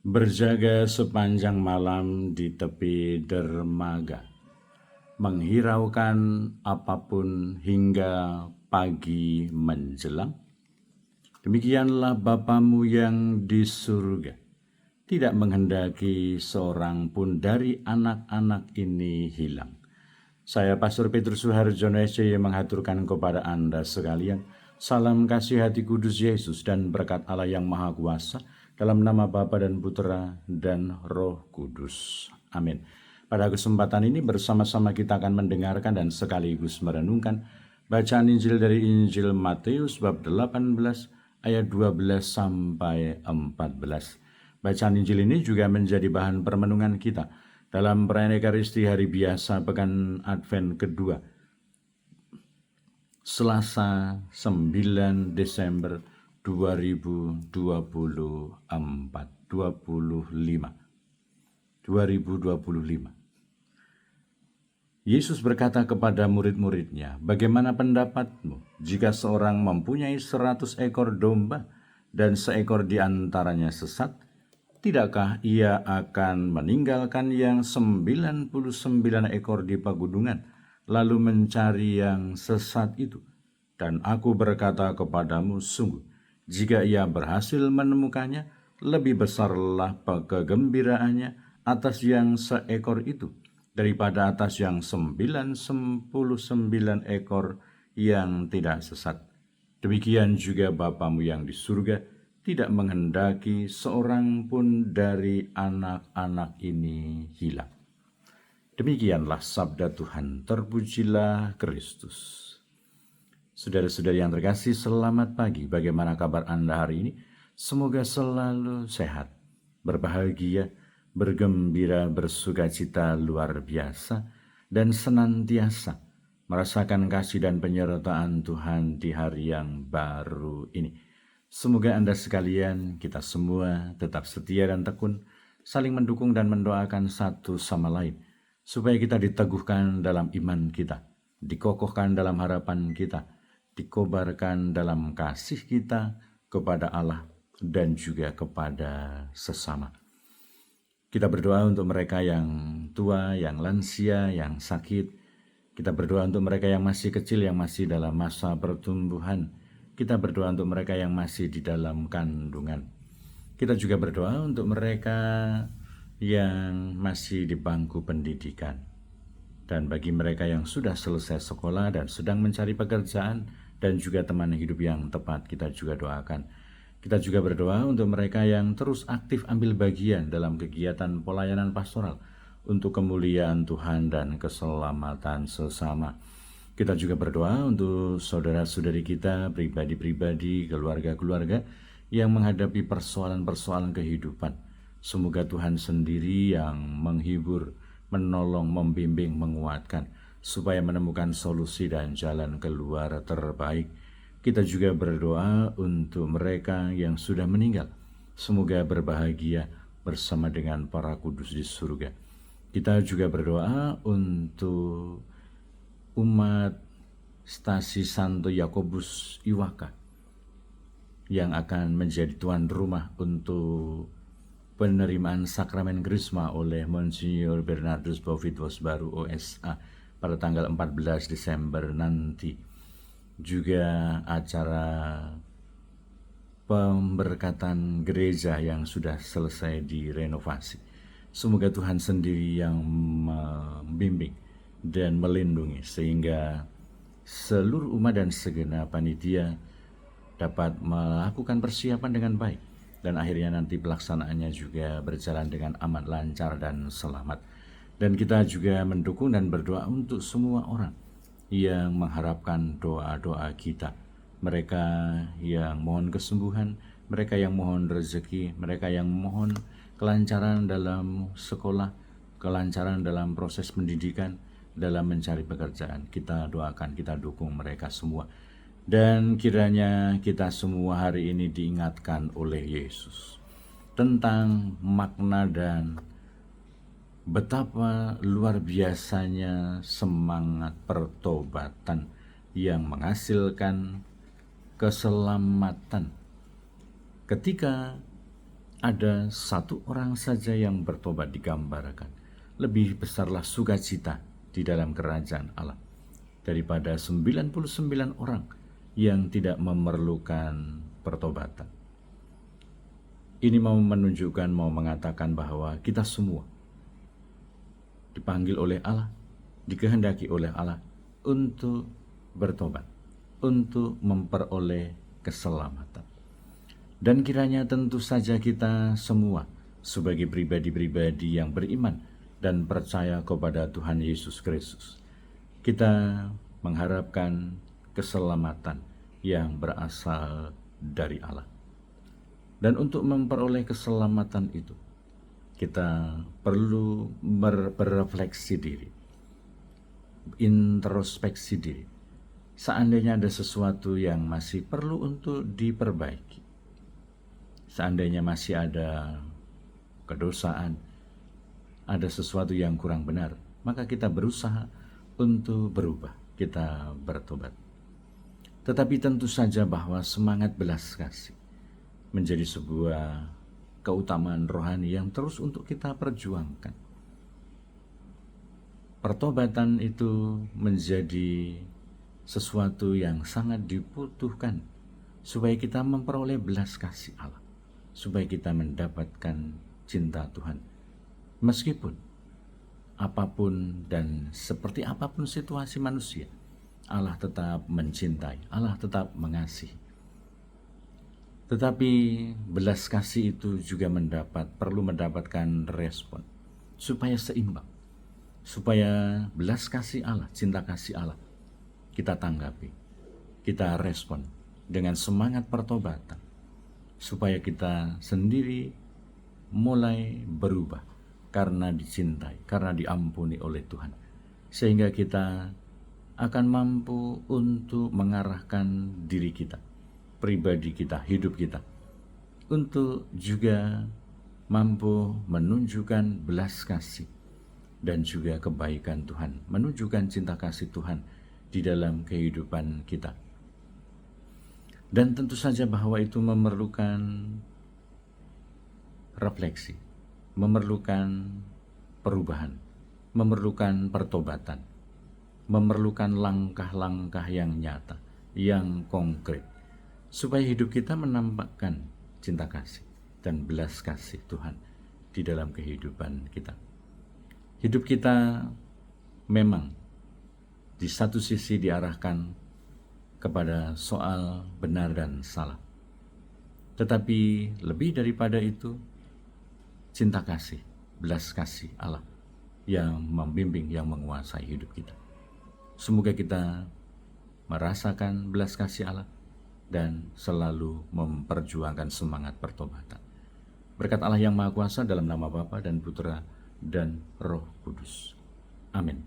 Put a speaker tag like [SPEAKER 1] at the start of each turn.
[SPEAKER 1] Berjaga sepanjang malam di tepi dermaga, menghiraukan apapun hingga pagi menjelang. Demikianlah Bapamu yang di surga, tidak menghendaki seorang pun dari anak-anak ini hilang. Saya Pastor Petrus Suharjono SCY menghaturkan kepada Anda sekalian salam kasih hati kudus Yesus dan berkat Allah yang Maha Kuasa dalam nama Bapa dan Putra dan Roh Kudus. Amin. Pada kesempatan ini bersama-sama kita akan mendengarkan dan sekaligus merenungkan bacaan Injil dari Injil Matius bab 18 ayat 12 sampai 14. Bacaan Injil ini juga menjadi bahan permenungan kita dalam perayaan Ekaristi hari biasa pekan Advent kedua, Selasa 9 Desember 2025. Yesus berkata kepada murid-muridnya, "Bagaimana pendapatmu jika seorang mempunyai 100 ekor domba dan seekor di antaranya sesat? Tidakkah ia akan meninggalkan yang 99 ekor di pagunungan, lalu mencari yang sesat itu? Dan aku berkata kepadamu, sungguh, jika ia berhasil menemukannya, lebih besarlah kegembiraannya atas yang seekor itu, daripada atas yang 99 ekor yang tidak sesat. Demikian juga Bapamu yang di surga tidak menghendaki seorang pun dari anak-anak ini hilang." Demikianlah sabda Tuhan, terpujilah Kristus. Saudara-saudari yang terkasih, selamat pagi. Bagaimana kabar Anda hari ini? Semoga selalu sehat, berbahagia, bergembira, bersukacita luar biasa, dan senantiasa merasakan kasih dan penyertaan Tuhan di hari yang baru ini. Semoga Anda sekalian, kita semua tetap setia dan tekun, saling mendukung dan mendoakan satu sama lain, supaya kita diteguhkan dalam iman kita, dikokohkan dalam harapan kita, dikobarkan dalam kasih kita kepada Allah dan juga kepada sesama. Kita berdoa untuk mereka yang tua, yang lansia, yang sakit. Kita berdoa untuk mereka yang masih kecil, yang masih dalam masa pertumbuhan. Kita berdoa untuk mereka yang masih di dalam kandungan. Kita juga berdoa untuk mereka yang masih di bangku pendidikan. Dan bagi mereka yang sudah selesai sekolah dan sedang mencari pekerjaan dan juga teman hidup yang tepat, kita juga doakan. Kita juga berdoa untuk mereka yang terus aktif ambil bagian dalam kegiatan pelayanan pastoral untuk kemuliaan Tuhan dan keselamatan sesama. Kita juga berdoa untuk saudara-saudari kita, pribadi-pribadi, keluarga-keluarga yang menghadapi persoalan-persoalan kehidupan. Semoga Tuhan sendiri yang menghibur, menolong, membimbing, menguatkan, supaya menemukan solusi dan jalan keluar terbaik. Kita juga berdoa untuk mereka yang sudah meninggal. Semoga berbahagia bersama dengan para kudus di surga. Kita juga berdoa untuk umat Stasi Santo Yakobus Iwaka yang akan menjadi tuan rumah untuk penerimaan sakramen Krisma oleh Monsignor Bernardus Bovidos Baru OSA pada tanggal 14 Desember nanti. Juga acara pemberkatan gereja yang sudah selesai direnovasi. Semoga Tuhan sendiri yang membimbing dan melindungi sehingga seluruh umat dan segenap panitia dapat melakukan persiapan dengan baik dan akhirnya nanti pelaksanaannya juga berjalan dengan aman, lancar, dan selamat. Dan kita juga mendukung dan berdoa untuk semua orang yang mengharapkan doa-doa kita, mereka yang mohon kesembuhan, mereka yang mohon rezeki, mereka yang mohon kelancaran dalam sekolah, kelancaran dalam proses pendidikan, dalam mencari pekerjaan. Kita doakan, kita dukung mereka semua. Dan kiranya kita semua hari ini diingatkan oleh Yesus tentang makna dan betapa luar biasanya semangat pertobatan yang menghasilkan keselamatan ketika ada satu orang saja yang bertobat digambarkan, lebih besarlah sukacita di dalam kerajaan Allah daripada 99 orang yang tidak memerlukan pertobatan. Ini mau menunjukkan, mau mengatakan bahwa kita semua dipanggil oleh Allah, dikehendaki oleh Allah untuk bertobat, untuk memperoleh keselamatan. Dan kiranya tentu saja kita semua sebagai pribadi-pribadi yang beriman dan percaya kepada Tuhan Yesus Kristus, kita mengharapkan keselamatan yang berasal dari Allah. Dan untuk memperoleh keselamatan itu, kita perlu berrefleksi diri, introspeksi diri. Seandainya ada sesuatu yang masih perlu untuk diperbaiki, seandainya masih ada kedosaan, ada sesuatu yang kurang benar, maka kita berusaha untuk berubah, kita bertobat. Tetapi tentu saja bahwa semangat belas kasih menjadi sebuah keutamaan rohani yang terus untuk kita perjuangkan. Pertobatan itu menjadi sesuatu yang sangat dibutuhkan supaya kita memperoleh belas kasih Allah, supaya kita mendapatkan cinta Tuhan. Meskipun apapun dan seperti apapun situasi manusia, Allah tetap mencintai, Allah tetap mengasihi. Tetapi belas kasih itu juga perlu mendapatkan respon supaya seimbang, supaya belas kasih Allah, cinta kasih Allah kita tanggapi, kita respon dengan semangat pertobatan, supaya kita sendiri mulai berubah karena dicintai, karena diampuni oleh Tuhan, sehingga kita akan mampu untuk mengarahkan diri kita, pribadi kita, hidup kita, untuk juga mampu menunjukkan belas kasih dan juga kebaikan Tuhan, menunjukkan cinta kasih Tuhan di dalam kehidupan kita. Dan tentu saja bahwa itu memerlukan refleksi, memerlukan perubahan, memerlukan pertobatan, memerlukan langkah-langkah yang nyata, yang konkret, supaya hidup kita menampakkan cinta kasih dan belas kasih Tuhan di dalam kehidupan kita. Hidup kita memang di satu sisi diarahkan kepada soal benar dan salah, tetapi lebih daripada itu, cinta kasih, belas kasih Allah yang membimbing, yang menguasai hidup kita. Semoga kita merasakan belas kasih Allah dan selalu memperjuangkan semangat pertobatan. Berkat Allah yang Maha Kuasa, dalam nama Bapa dan Putra dan Roh Kudus. Amin.